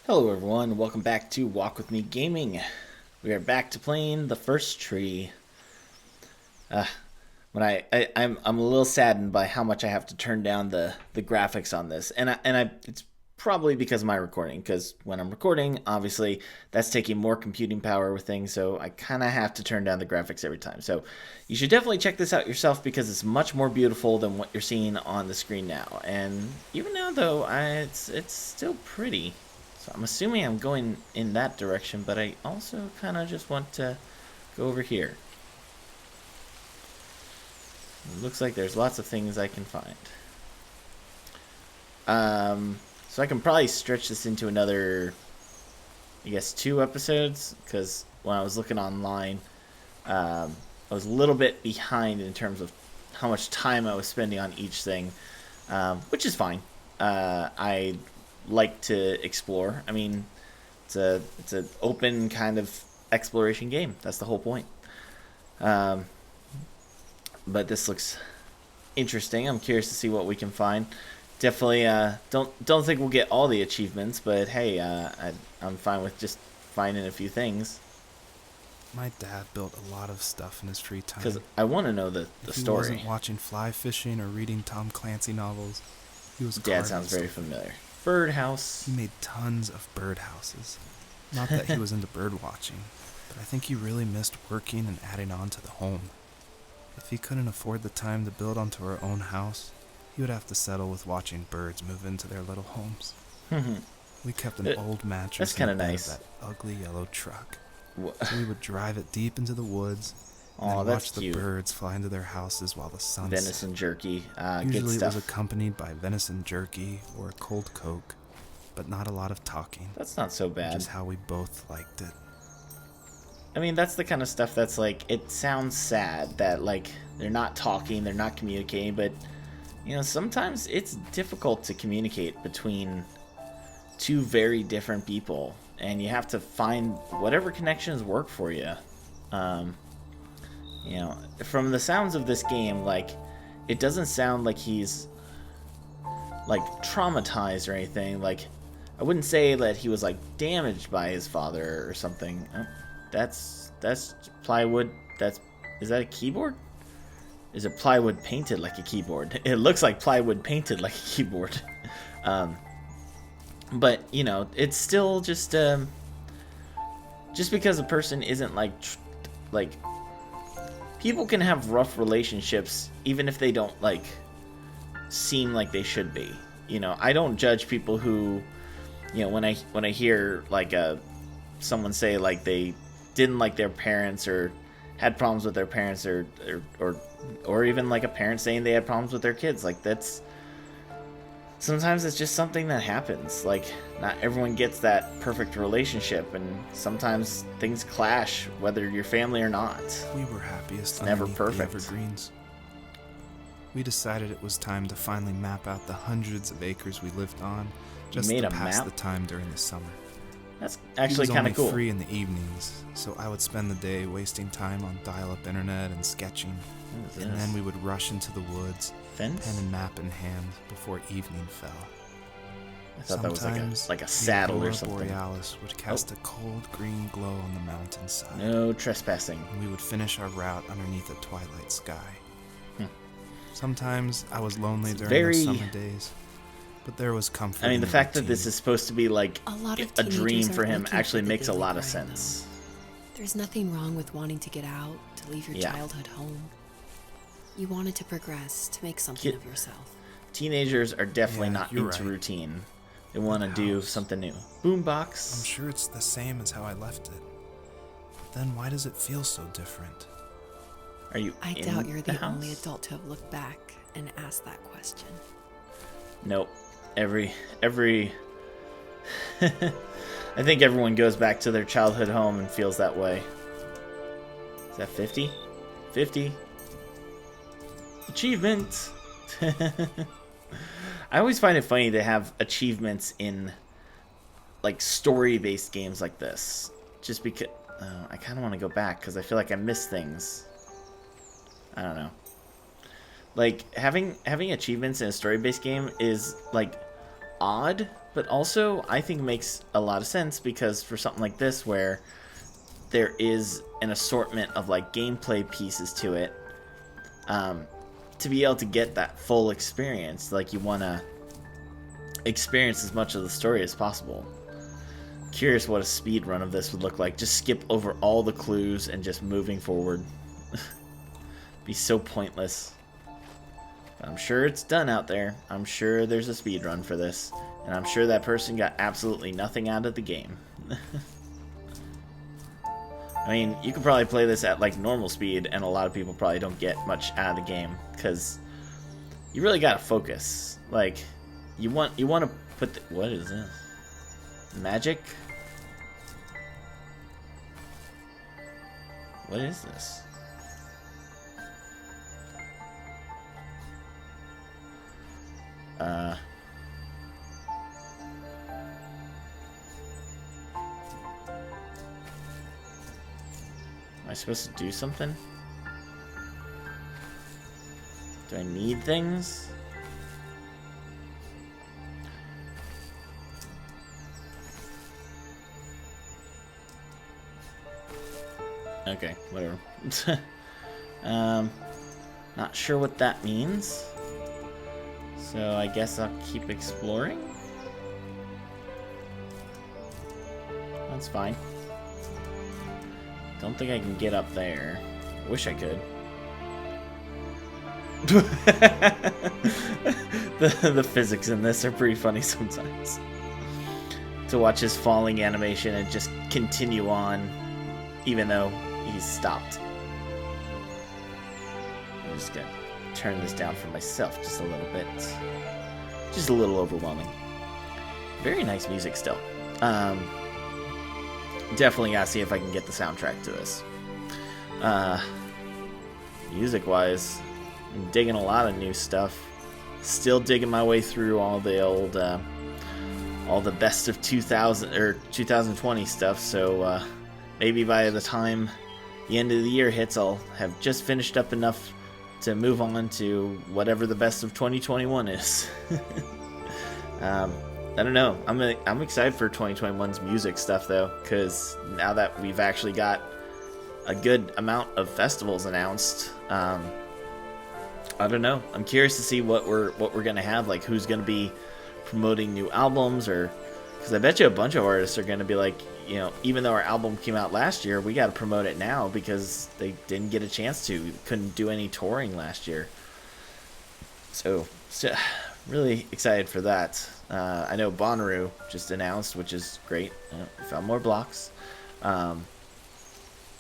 Hello everyone, welcome back to Walk With Me Gaming. We are back to playing The First Tree. When I'm a little saddened by how much I have to turn down the graphics on this, and it's probably because of my recording. Because when I'm recording, obviously that's taking more computing power with things, so I kind of have to turn down the graphics every time. So you should definitely check this out yourself because it's much more beautiful than what you're seeing on the screen now. And even now, though, it's still pretty. So I'm assuming I'm going in that direction, but I also kind of just want to go over here. It looks like there's lots of things I can find. So I can probably stretch this into another, I guess, 2 episodes, because when I was looking online, I was a little bit behind in terms of how much time I was spending on each thing, which is fine. I like to explore. I mean, it's an open kind of exploration game. That's the whole point. But this looks interesting. I'm curious to see what we can find. Definitely don't think we'll get all the achievements, but hey, I'm fine with just finding a few things. My dad built a lot of stuff in his free time. Because I want to know the If story. he wasn't watching fly fishing or reading Tom Clancy novels, he was Dad sounds very familiar. Birdhouse. He made tons of birdhouses. Not that he was into bird watching, but I think he really missed working and adding on to the home. If he couldn't afford the time to build onto our own house, he would have to settle with watching birds move into their little homes. We kept an old mattress That's kind in of the bed nice. of that ugly yellow truck. So we would drive it deep into the woods and Oh, then that's watch the cute. birds fly into their houses while the sun set. Venison jerky. Usually Good it stuff. was accompanied by venison jerky or a cold Coke, but not a lot of talking, That's not so which bad. is how we both liked it. I mean, that's the kind of stuff that's like, it sounds sad that like they're not talking, they're not communicating, but you know, sometimes it's difficult to communicate between two very different people, and you have to find whatever connections work for you. You know, from the sounds of this game, like, it doesn't sound like he's like traumatized or anything. Like, I wouldn't say that he was like damaged by his father or something. Oh, that's plywood. Is that a keyboard? Is it plywood painted like a keyboard? It looks like plywood painted like a keyboard. But you know, it's still just because a person isn't like people can have rough relationships even if they don't like seem like they should be. You know, I don't judge people who, you know, when I hear like someone say like they didn't like their parents or had problems with their parents or even like a parent saying they had problems with their kids, like that's sometimes it's just something that happens. Like, not everyone gets that perfect relationship, and sometimes things clash whether you're family or not. We were happiest never underneath perfect. the evergreens. We decided it was time to finally map out the hundreds of acres we lived on, just made to a pass map? the time during the summer. That's actually kind of He was cool. only free in the evenings, so I would spend the day wasting time on dial-up internet and sketching, What is and this? then we would rush into the woods, pen Fence? and map in hand, before evening fell. I thought that was Sometimes like a the saddle or aurora something. borealis would cast a cold green glow on the mountainside, No trespassing. and we would finish our route underneath a twilight sky. Hmm. Sometimes I was lonely It's during very- those summer days, but there was comfort. I mean, in the the fact that routine. this is supposed to be like A lot of a dream teenagers for aren't him looking actually for the makes a daily lot of grind, sense. though. There's nothing wrong with wanting to get out, to leave your Yeah. childhood home. You wanted to progress, to make something Get- of yourself. Teenagers are definitely Yeah, not you're into right. routine. They want to do House. something new. I'm Boombox. sure it's the same as how I left it. But then why does it feel so different? Are you I in doubt you're the house? only adult to have looked back and asked that question. Nope. Every I think everyone goes back to their childhood home and feels that way. Is that 50? 50. Achievement. I always find it funny to have achievements in like story-based games like this. Just because I kind of want to go back because I feel like I missed things. I don't know. Like having achievements in a story-based game is like odd, but also I think makes a lot of sense, because for something like this where there is an assortment of like gameplay pieces to it, to be able to get that full experience, like you want to experience as much of the story as possible. Curious what a speed run of this would look like. Just skip over all the clues and just moving forward. Be so pointless. But I'm sure it's done out there. I'm sure there's a speed run for this, and I'm sure that person got absolutely nothing out of the game. I mean, you could probably play this at like normal speed, and a lot of people probably don't get much out of the game, because you really gotta focus. Like, you want to put the, what is this? Magic? What is this? Am I supposed to do something? Do I need things? Okay, whatever. Not sure what that means. So I guess I'll keep exploring. That's fine. Don't think I can get up there. Wish I could. the physics in this are pretty funny sometimes. To watch his falling animation and just continue on, even though he's stopped. I'm just gonna turn this down for myself just a little bit. Just a little overwhelming. Very nice music still. Definitely gotta see if I can get the soundtrack to this. Music-wise, I'm digging a lot of new stuff. Still digging my way through all the old, all the best of 2000 or 2020 stuff. So maybe by the time the end of the year hits, I'll have just finished up enough to move on to whatever the best of 2021 is. I don't know. I'm excited for 2021's music stuff though, because now that we've actually got a good amount of festivals announced, I don't know. I'm curious to see what we're gonna have. Like, who's gonna be promoting new albums, or because I bet you a bunch of artists are gonna be like, you know, even though our album came out last year, we got to promote it now because they didn't get a chance to. Couldn't do any touring last year. So really excited for that. I know Bonnaroo just announced, which is great. Found more blocks.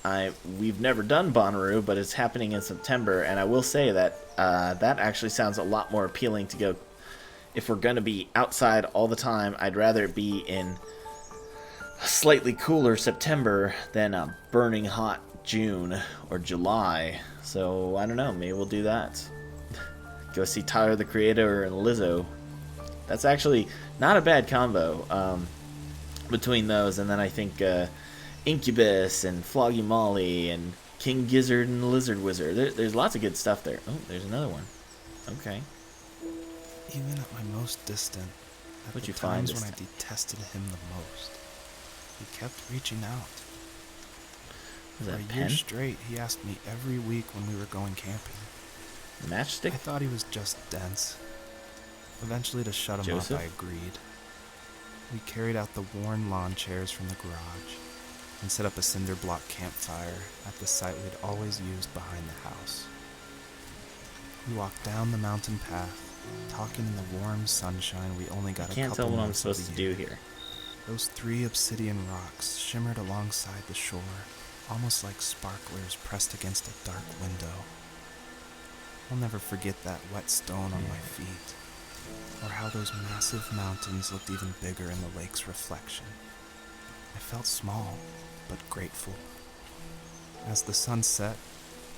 We've never done Bonnaroo, but it's happening in September, and I will say that that actually sounds a lot more appealing to go. If we're going to be outside all the time, I'd rather it be in a slightly cooler September than a burning hot June or July. So, I don't know, maybe we'll do that. Go see Tyler, the Creator, and Lizzo. That's actually not a bad combo between those, and then I think Incubus and Floggy Molly and King Gizzard and Lizard Wizard. There's lots of good stuff there. Oh, there's another one. Okay. Even at my most distant, at What'd the you find times when I this detested him the most, he kept reaching out. Is For that a a year pen? straight, he asked me every week when we were going camping. Matchstick? I thought he was just dense. Eventually, to shut him Joseph? up, I agreed. We carried out the worn lawn chairs from the garage and set up a cinder block campfire at the site we'd always used behind the house. We walked down the mountain path, talking in the warm sunshine we only got I a can't couple tell what I'm months of supposed to the year. do here. Those 3 obsidian rocks shimmered alongside the shore, almost like sparklers pressed against a dark window. I'll never forget that wet stone on my feet, or how those massive mountains looked even bigger in the lake's reflection. I felt small, but grateful. As the sun set,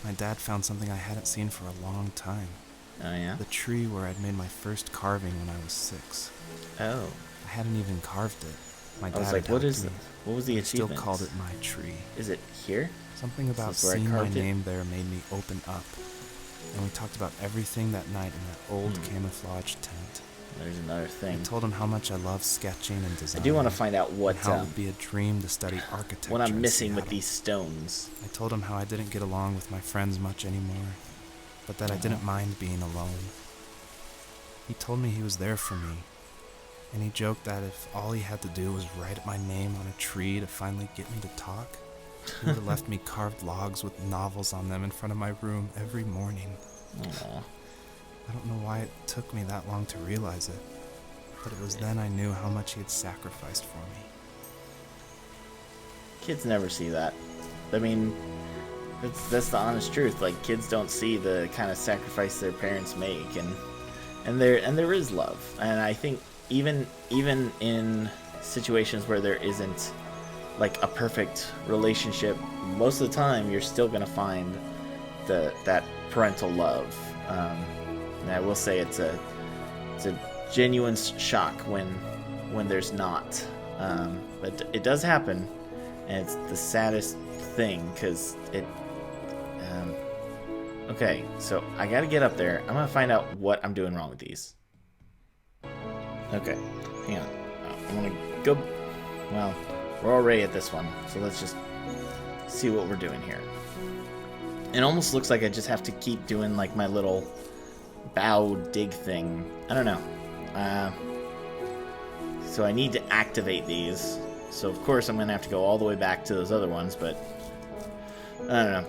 my dad found something I hadn't seen for a long time. Oh, yeah? The tree where I'd made my first carving when I was 6. Oh. I hadn't even carved it. My I dad was had like, what helped is me. what was the I still achievement? called it my tree. Is it here? Something about Is this where I seeing my carved it? name there made me open up. And we talked about everything that night in that old camouflage tent. there's another I thing. told him how much I love sketching and I designing. do want to find out what and how it would be a dream to study architecture. what I'm in missing with Seattle. these stones. I told him how I didn't get along with my friends much anymore, but that I didn't mind being alone. He told me he was there for me, and he joked that if all he had to do was write my name on a tree to finally get me to talk, he would have left me carved logs with novels on them in front of my room every morning. Aww. I don't know why it took me that long to realize it, but it was then I knew how much he had sacrificed for me. Kids never see that. I mean, that's the honest truth. Like, kids don't see the kind of sacrifice their parents make, and there is love. And I think even in situations where there isn't like a perfect relationship, most of the time you're still gonna find that parental love. And I will say it's a genuine shock when there's not. But it does happen, and it's the saddest thing because it. Okay, so I gotta get up there. I'm gonna find out what I'm doing wrong with these. Okay, hang on. I'm gonna go. Well, we're already at this one, so let's just see what we're doing here. It almost looks like I just have to keep doing like my little bow dig thing. I don't know. So I need to activate these. So of course I'm going to have to go all the way back to those other ones, but I don't know.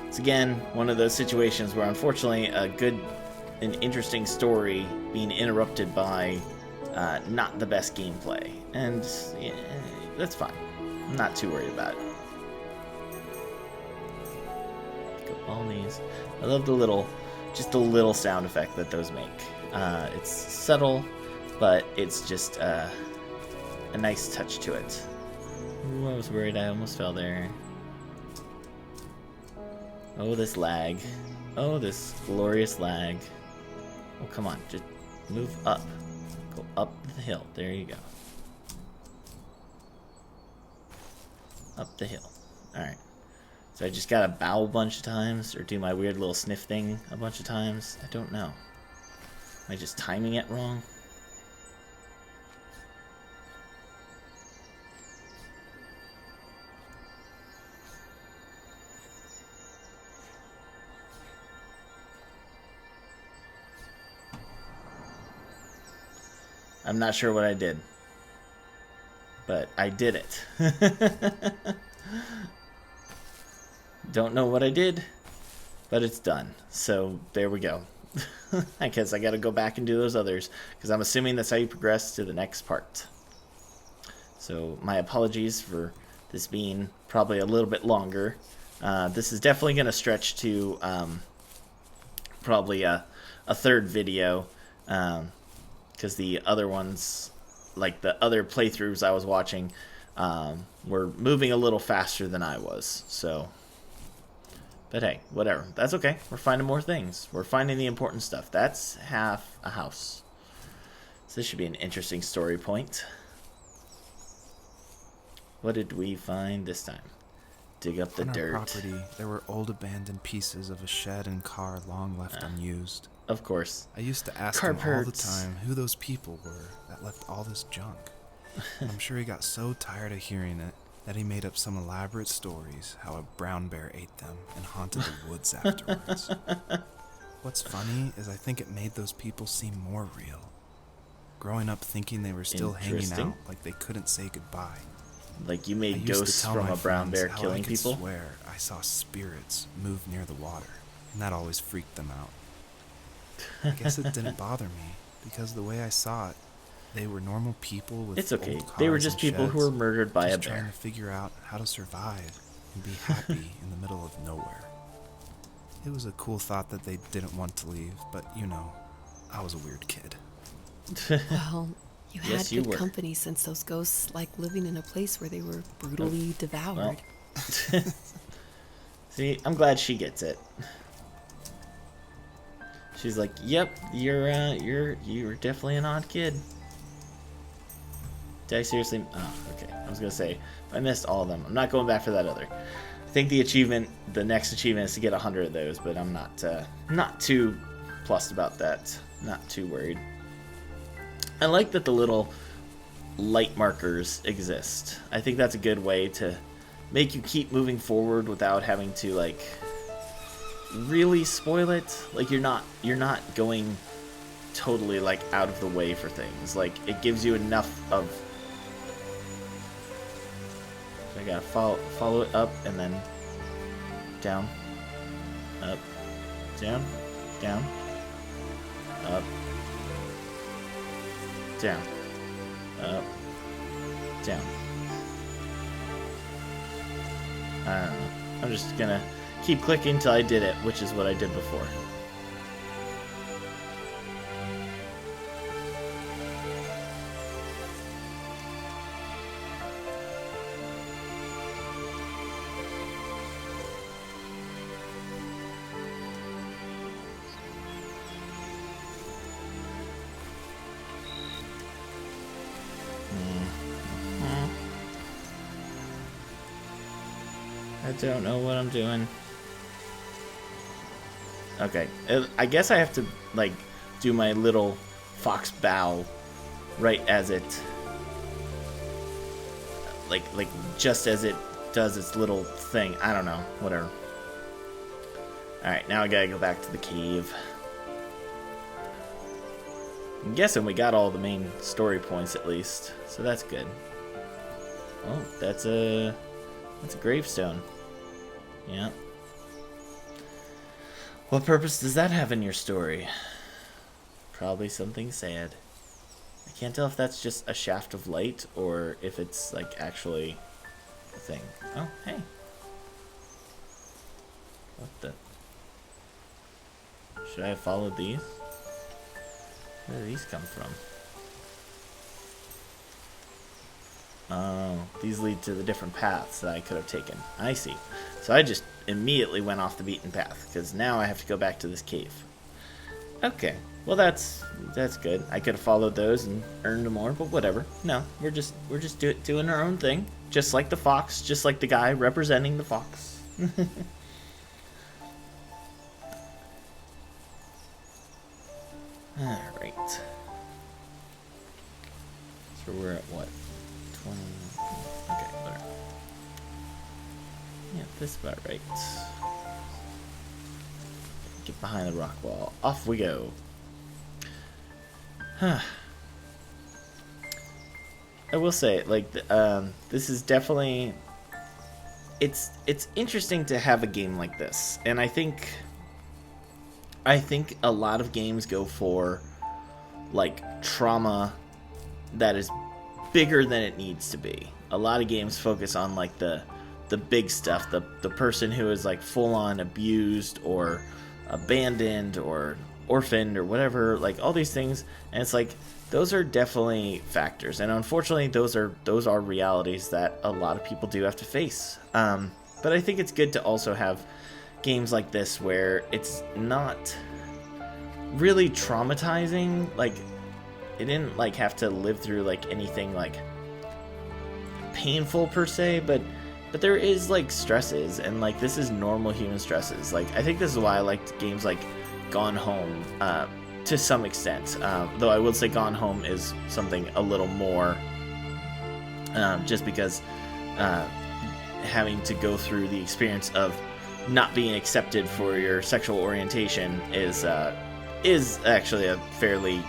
It's again one of those situations where unfortunately an interesting story being interrupted by not the best gameplay. And yeah, that's fine. I'm not too worried about it. Go all these. I love the little sound effect that those make. It's subtle, but it's just a nice touch to it. Ooh, I was worried I almost fell there. Oh, this lag. Oh, this glorious lag. Oh, come on. Just move up. Go up the hill. There you go. Up the hill. Alright. So I just gotta bow a bunch of times, or do my weird little sniff thing a bunch of times? I don't know. Am I just timing it wrong? I'm not sure what I did, but I did it. Don't know what I did, but it's done. So there we go. I guess I gotta go back and do those others, because I'm assuming that's how you progress to the next part. So my apologies for this being probably a little bit longer. This is definitely gonna stretch to probably a third video, because the other ones, like the other playthroughs I was watching, were moving a little faster than I was. So, but hey, whatever. That's okay. We're finding more things. We're finding the important stuff. That's half a house. So this should be an interesting story point. What did we find this time? Dig up the On dirt. our property, there were old abandoned pieces of a shed and car long left unused. Of course. I used to ask Car him all the parts. time who those people were that left all this junk. And I'm sure he got so tired of hearing it that he made up some elaborate stories how a brown bear ate them and haunted the woods afterwards. What's funny is I think it made those people seem more real. Growing up thinking they were still hanging Interesting. out like they couldn't say goodbye. Like you I made used to ghosts tell from my a brown friends bear how killing I could people? swear I saw spirits move near the water, and that always freaked them out. I guess it didn't bother me, because the way I saw it, they were normal people with It's okay. old cars They were just and people who sheds, were murdered by a just trying bear. to figure out how to survive and be happy in the middle of nowhere. It was a cool thought that they didn't want to leave, but you know, I was a weird kid. Well, you had Yes, you good were. company since those ghosts like living in a place where they were brutally devoured. Well. See, I'm glad she gets it. She's like, "Yep, you're definitely an odd kid." Did I seriously? Oh, okay. I was gonna say I missed all of them. I'm not going back for that other. I think the next achievement is to get 100 of those, but I'm not too plussed about that. Not too worried. I like that the little light markers exist. I think that's a good way to make you keep moving forward without having to like really spoil it. Like you're not going totally like out of the way for things. Like it gives you enough of. So I gotta follow it up and then down, up, down, down, up, down, up, down. I don't know. I'm just gonna keep clicking until I did it, which is what I did before. I don't know what I'm doing. Okay, I guess I have to like do my little fox bow right as it like just as it does its little thing. I don't know, whatever. Alright, now I gotta go back to the cave. I'm guessing we got all the main story points at least, so that's good. Oh, that's a gravestone. Yeah. What purpose does that have in your story? Probably something sad. I can't tell if that's just a shaft of light or if it's like actually a thing. Oh, hey. What the? Should I have followed these? Where do these come from? Oh, these lead to the different paths that I could have taken. I see. So I just immediately went off the beaten path, because now I have to go back to this cave. Okay, well that's good. I could have followed those and earned more, but whatever. No, we're just doing our own thing, just like the fox, just like the guy representing the fox. All right. So we're at what? 20. Okay, whatever. Yeah, this is about right. Get behind the rock wall. Off we go. Huh. I will say, like, this is definitely. It's interesting to have a game like this, and I think a lot of games go for like trauma that is bigger than it needs to be. A lot of games focus on like the big stuff, the person who is like full on abused or abandoned or orphaned or whatever, like all these things, and it's like those are definitely factors, and unfortunately those are realities that a lot of people do have to face. But I think it's good to also have games like this where it's not really traumatizing. Like it didn't like have to live through like anything like painful per se, but there is like stresses, and like this is normal human stresses. Like I think this is why I liked games like Gone Home to some extent, though I will say Gone Home is something a little more, just because having to go through the experience of not being accepted for your sexual orientation is actually a fairly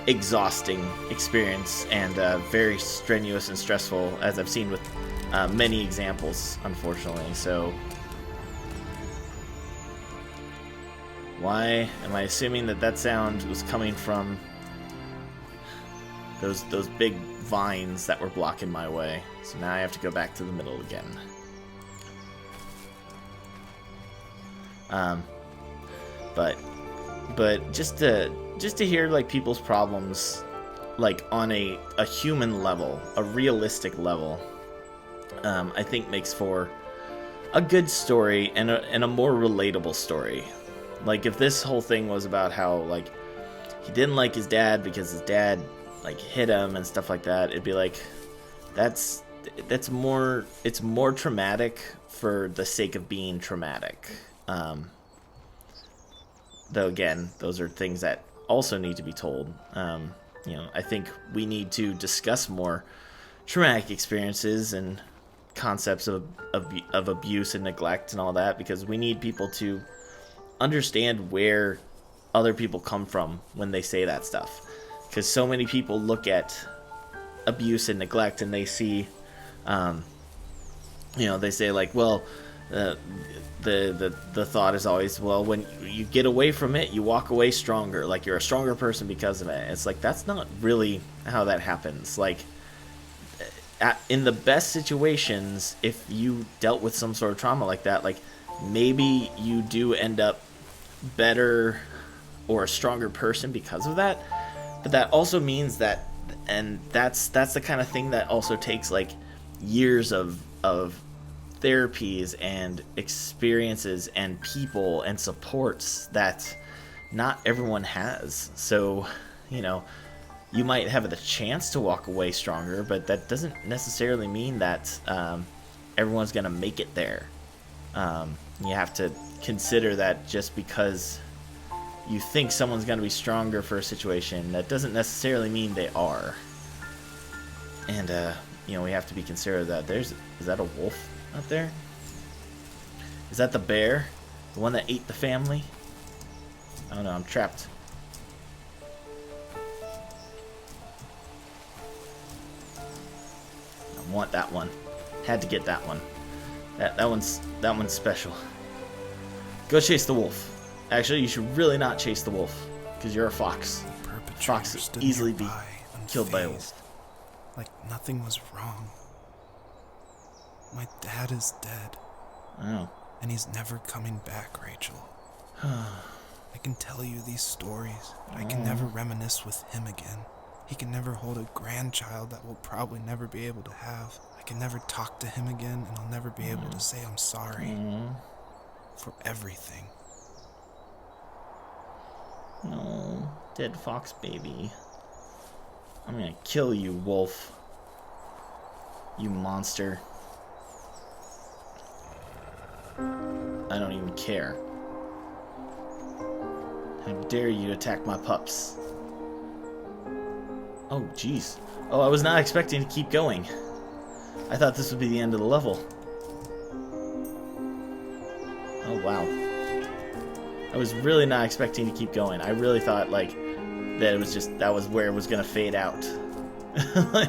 exhausting experience, and very strenuous and stressful, as I've seen with many examples, unfortunately. So why am I assuming that sound was coming from those big vines that were blocking my way? So now I have to go back to the middle again. But just to hear like people's problems, like on a human level, a realistic level, I think makes for a good story and a more relatable story. Like if this whole thing was about how like he didn't like his dad because his dad like hit him and stuff like that, it'd be like it's more traumatic for the sake of being traumatic. Though again, those are things that also need to be told. I think we need to discuss more traumatic experiences and concepts of abuse and neglect and all that, because we need people to understand where other people come from when they say that stuff. Because so many people look at abuse and neglect and they see, they say like, well, the thought is always, well, when you get away from it, you walk away stronger. Like, you're a stronger person because of it. It's like, that's not really how that happens. Like, in the best situations, if you dealt with some sort of trauma like that, like, maybe you do end up better or a stronger person because of that. But that also means that, and that's the kind of thing that also takes like years of therapies and experiences and people and supports that not everyone has. So, you might have the chance to walk away stronger, but that doesn't necessarily mean that everyone's going to make it there. You have to consider that just because you think someone's going to be stronger for a situation, that doesn't necessarily mean they are. And, we have to be considerate of that. Is that a wolf up there? Is that the bear? The one that ate the family? Oh no, I'm trapped. I want that one. Had to get that one. That one's special. Go chase the wolf. Actually, you should really not chase the wolf, because you're a fox. Fox could easily be killed by a wolf. Like nothing was wrong. My dad is dead. Oh. And he's never coming back, Rachel. I can tell you these stories, but I can never reminisce with him again. He can never hold a grandchild that we'll probably never be able to have. I can never talk to him again, and I'll never be able to say I'm sorry for everything. No, dead fox baby. I'm gonna kill you, wolf. You monster. I don't even care. How dare you attack my pups? Oh, jeez. Oh, I was not expecting to keep going. I thought this would be the end of the level. Oh, wow. I was really not expecting to keep going. I really thought, like, that was where it was gonna fade out. I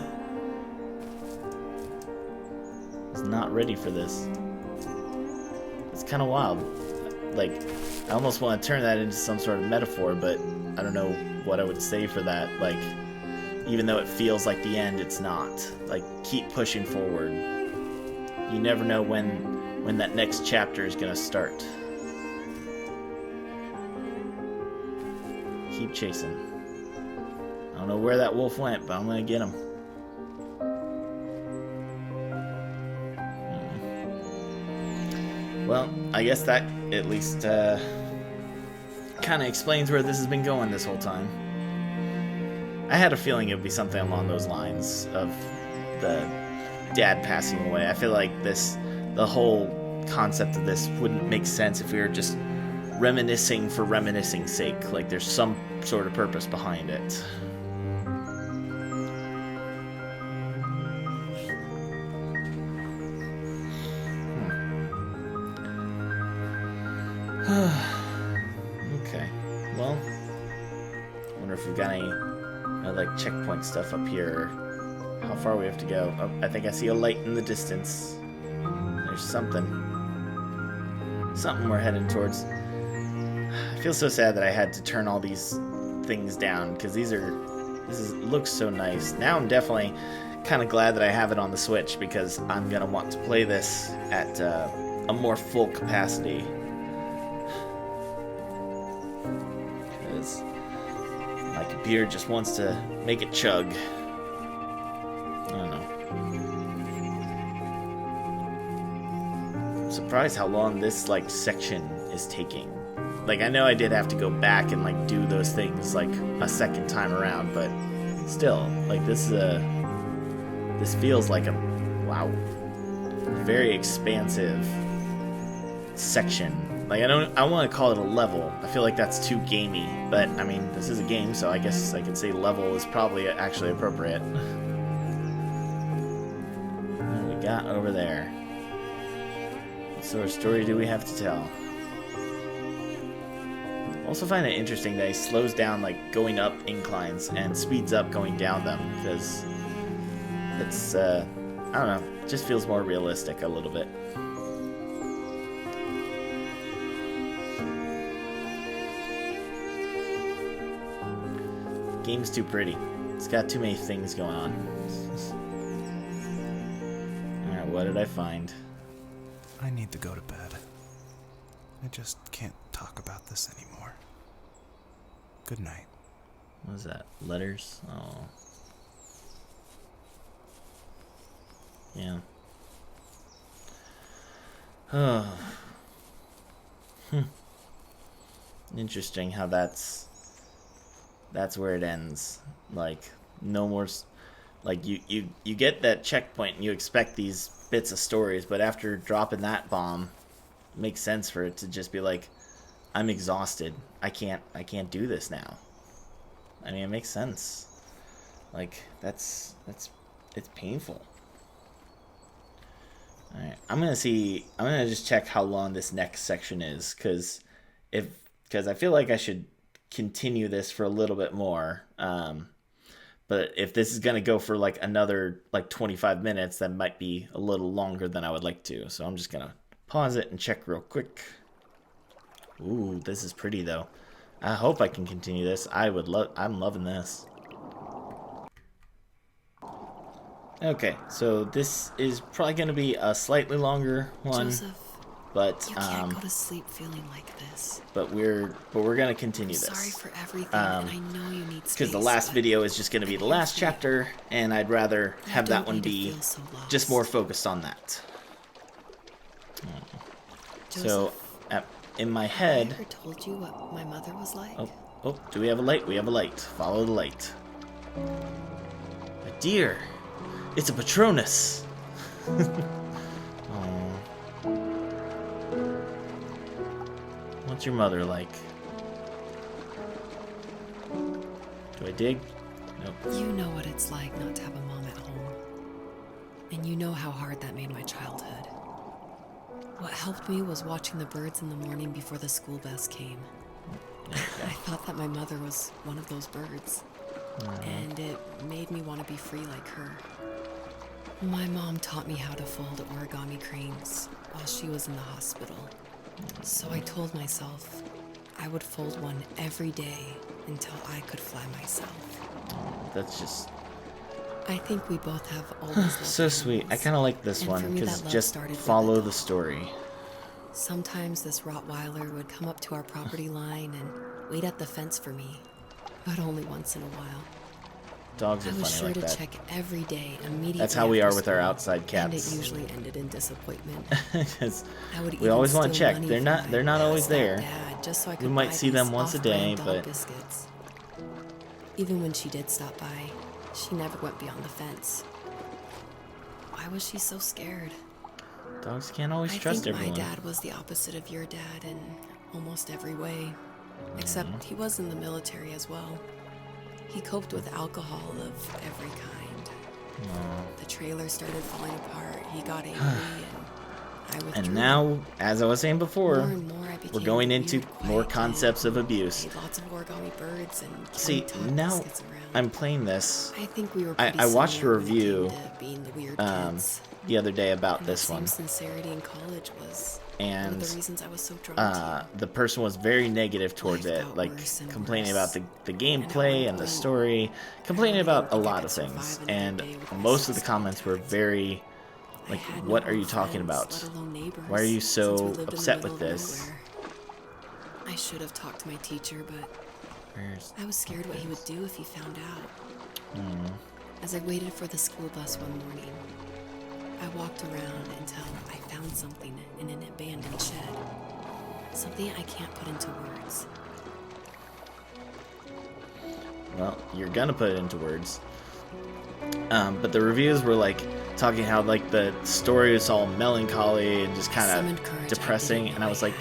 was not ready for this. It's kind of wild. Like, I almost want to turn that into some sort of metaphor, but I don't know what I would say for that. Like, even though it feels like the end, it's not. Like, keep pushing forward. You never know when that next chapter is gonna start. Keep chasing. I don't know where that wolf went, but I'm gonna get him. Well, I guess that at least kind of explains where this has been going this whole time. I had a feeling it would be something along those lines of the dad passing away. I feel like the whole concept of this wouldn't make sense if we were just reminiscing for reminiscing's sake. Like, there's some sort of purpose behind it. Okay, well, I wonder if we've got any like checkpoint stuff up here. How far we have to go. Oh, I think I see a light in the distance. There's something we're heading towards. I feel so sad that I had to turn all these things down, because looks so nice. Now I'm definitely kind of glad that I have it on the Switch, because I'm gonna want to play this at a more full capacity. Because my computer just wants to make it chug. I don't know. I'm surprised how long this like section is taking. Like, I know I did have to go back and like do those things like a second time around, but still, like, this feels like a very expansive section Like, I want to call it a level. I feel like that's too gamey. But, I mean, this is a game, so I guess I could say level is probably actually appropriate. What do we got over there? What sort of story do we have to tell? Also find it interesting that he slows down, like, going up inclines and speeds up going down them, because it's, I don't know, it just feels more realistic a little bit. Game's too pretty. It's got too many things going on. Alright, what did I find? I need to go to bed. I just can't talk about this anymore. Good night. What is that? Letters? Oh. Yeah. Oh. Interesting how that's where it ends. Like, no more... Like, you get that checkpoint and you expect these bits of stories, but after dropping that bomb, it makes sense for it to just be like, I'm exhausted. I can't do this now. I mean, it makes sense. Like, it's painful. Alright, I'm gonna just check how long this next section is, because I feel like I should continue this for a little bit more. But if this is gonna go for like another like 25 minutes, that might be a little longer than I would like to. So I'm just gonna pause it and check real quick. Ooh, this is pretty though. I hope I can continue this. I'm loving this. Okay, so this is probably going to be a slightly longer one, Joseph, but you can't go to sleep feeling like this. But we're going to continue I'm this. sorry for everything, and I know you need space. Because the last video is just going to be the last chapter, and I'd rather have that one be just more focused on that. So, in my head... Have I ever told you what my mother was like? Oh, do we have a light? We have a light. Follow the light. A deer. It's a Patronus. What's your mother like? Do I dig? Nope. You know what it's like not to have a mom at home. And you know how hard that made my childhood. What helped me was watching the birds in the morning before the school bus came. I thought that my mother was one of those birds. And it made me want to be free like her. My mom taught me how to fold origami cranes while she was in the hospital. So I told myself I would fold one every day until I could fly myself. That's just... I think we both have always loved so sweet. I kind of like this one because just follow the story. Sometimes this Rottweiler would come up to our property line and wait at the fence for me, but only once in a while. Dogs are funny like that. I was sure to check every day immediately. That's how we are with our school, outside cats. And it usually ended in disappointment. We always want to check. They're not always there. Dad, just so I could we might buy see them these once a day, off-brand but dog biscuits. Even when she did stop by, she never went beyond the fence. Why was she so scared? Dogs can't always trust everyone. My dad was the opposite of your dad in almost every way. Except he was in the military as well. He coped with alcohol of every kind. The trailer started falling apart. He got angry and I withdrew. And now, as I was saying before, more and more we're going into more concepts of abuse. Lots of origami birds and see, now I'm playing this. I think we were I watched a review the other day about this one. Sincerity in college was and one of the reasons I was so drawn to you. The person was very negative towards it, like complaining about the gameplay and the story, complaining about a lot of things, and most of the comments were very like, what are you talking about? Why are you so upset with this? I should have talked to my teacher, but I was scared what he would do if he found out. As I waited for the school bus one morning, I walked around until I found something in an abandoned shed. Something I can't put into words. Well, you're gonna put it into words. But the reviews were like talking how like the story is all melancholy and just kind of depressing, and I was like,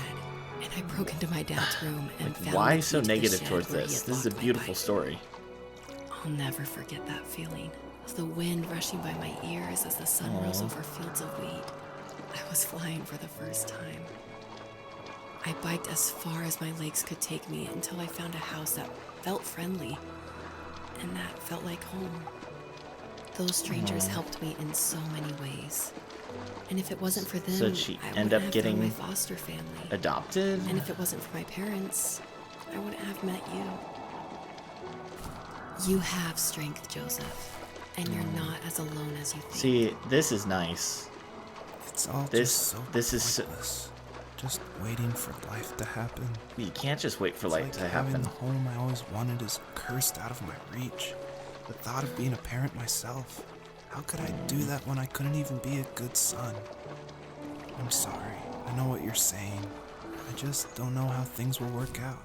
broke into my dad's room and found Why the so key to the negative shed towards where he this? had This is a locked my beautiful bike. story. I'll never forget that feeling of the wind rushing by my ears as the sun rose Aw. over fields of wheat. I was flying for the first time. I biked as far as my legs could take me until I found a house that felt friendly and that felt like home. Those strangers helped me in so many ways. And if it wasn't for them, So did she I end wouldn't up have getting found my foster family. adopted? And if it wasn't for my parents, I wouldn't have met you. You have strength, Joseph, and you're not as alone as you think. See, this is nice. It's all This- just so this is so- pointless. Just waiting for life to happen. You can't just wait for It's life like to having happen. the home I always wanted is cursed out of my reach. The thought of being a parent myself. How could I do that when I couldn't even be a good son? I'm sorry. I know what you're saying. I just don't know how things will work out.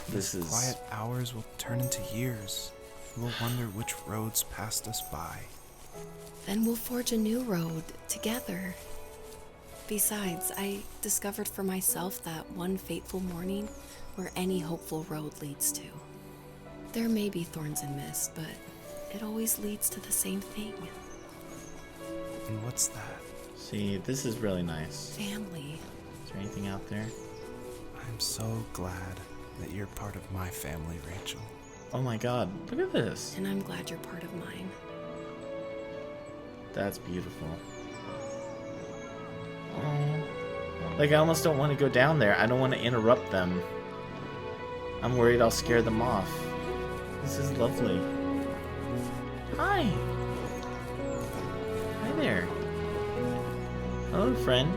This These is quiet hours will turn into years. We'll wonder which roads passed us by. Then we'll forge a new road together. Besides, I discovered for myself that one fateful morning where any hopeful road leads to. There may be thorns and mist, but it always leads to the same thing. And what's that? See, this is really nice. Family. Is there anything out there? I'm so glad that you're part of my family, Rachel. Oh my god, look at this. And I'm glad you're part of mine. That's beautiful. Oh. Like, I almost don't want to go down there. I don't want to interrupt them. I'm worried I'll scare them off. This is lovely. Hi. Hi there. Hello, friend.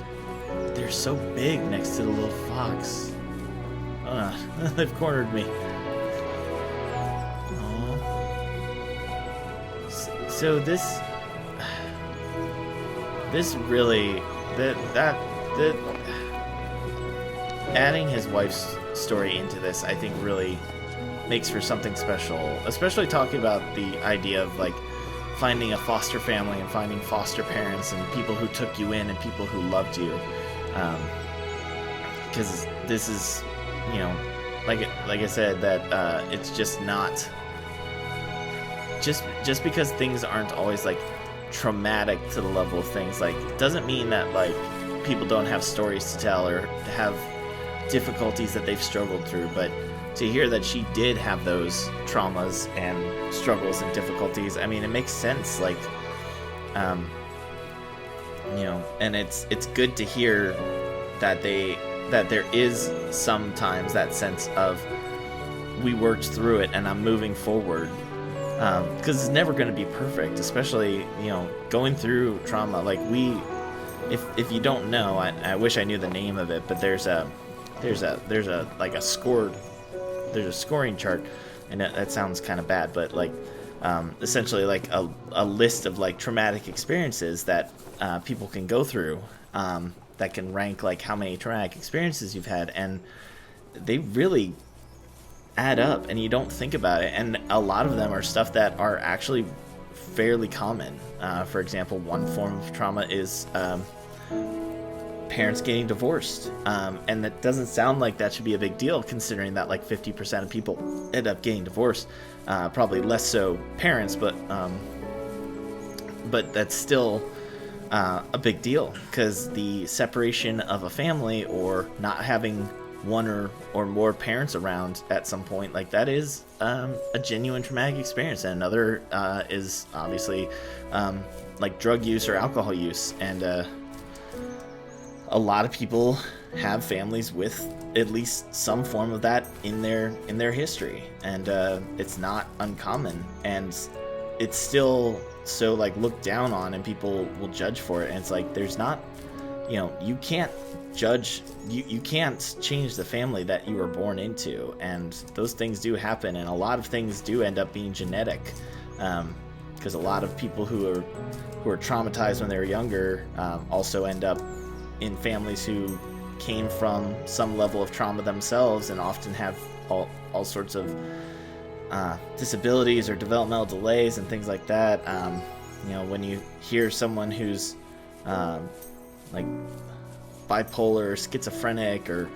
They're so big next to the little fox. They've cornered me. Aw. So this really that adding his wife's story into this, I think, really makes for something special, especially talking about the idea of like finding a foster family and finding foster parents and people who took you in and people who loved you, because this is, you know, like I said, that it's just not just because things aren't always like traumatic to the level of things, like, doesn't mean that like people don't have stories to tell or have difficulties that they've struggled through. But to hear that she did have those traumas and struggles and difficulties, I mean, it makes sense. Like, you know, and it's good to hear that there is sometimes that sense of, we worked through it and I'm moving forward, because it's never going to be perfect, especially, you know, going through trauma. Like, if you don't know, I wish I knew the name of it, but there's a scoring chart, and that sounds kind of bad, but like, essentially like a list of like traumatic experiences that people can go through, that can rank like how many traumatic experiences you've had, and they really add up and you don't think about it, and a lot of them are stuff that are actually fairly common. For example, one form of trauma is parents getting divorced, and that doesn't sound like that should be a big deal, considering that like 50% of people end up getting divorced. Probably less so parents, but that's still a big deal, because the separation of a family or not having one or more parents around at some point, like, that is a genuine traumatic experience. And another is obviously like drug use or alcohol use, and a lot of people have families with at least some form of that in their history, and it's not uncommon, and it's still so like looked down on, and people will judge for it. And it's like, there's not, you know, you can't judge, you can't change the family that you were born into, and those things do happen, and a lot of things do end up being genetic, because a lot of people who are traumatized when they were younger also end up in families who came from some level of trauma themselves, and often have all sorts of disabilities or developmental delays and things like that. You know, when you hear someone who's like bipolar or schizophrenic or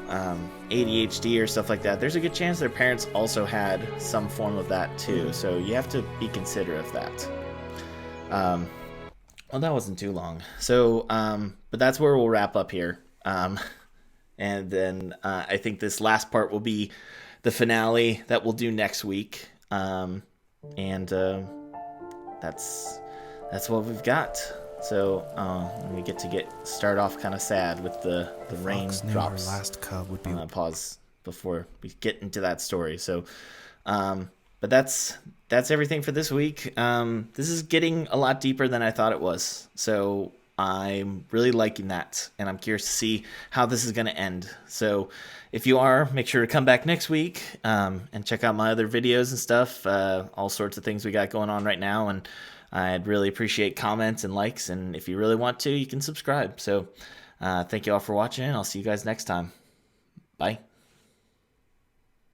ADHD or stuff like that, there's a good chance their parents also had some form of that too. So you have to be considerate of that. Well, that wasn't too long. So, but that's where we'll wrap up here. And then I think this last part will be the finale that we'll do next week. And that's what we've got. So we get to start off kind of sad with the rain Fox knew drops. her last cub would be. I'm gonna pause before we get into that story. So, but that's everything for this week. This is getting a lot deeper than I thought it was. So I'm really liking that, and I'm curious to see how this is going to end. So if you are, make sure to come back next week and check out my other videos and stuff, all sorts of things we got going on right now. And I'd really appreciate comments and likes, and if you really want to, you can subscribe. So thank you all for watching, and I'll see you guys next time. Bye.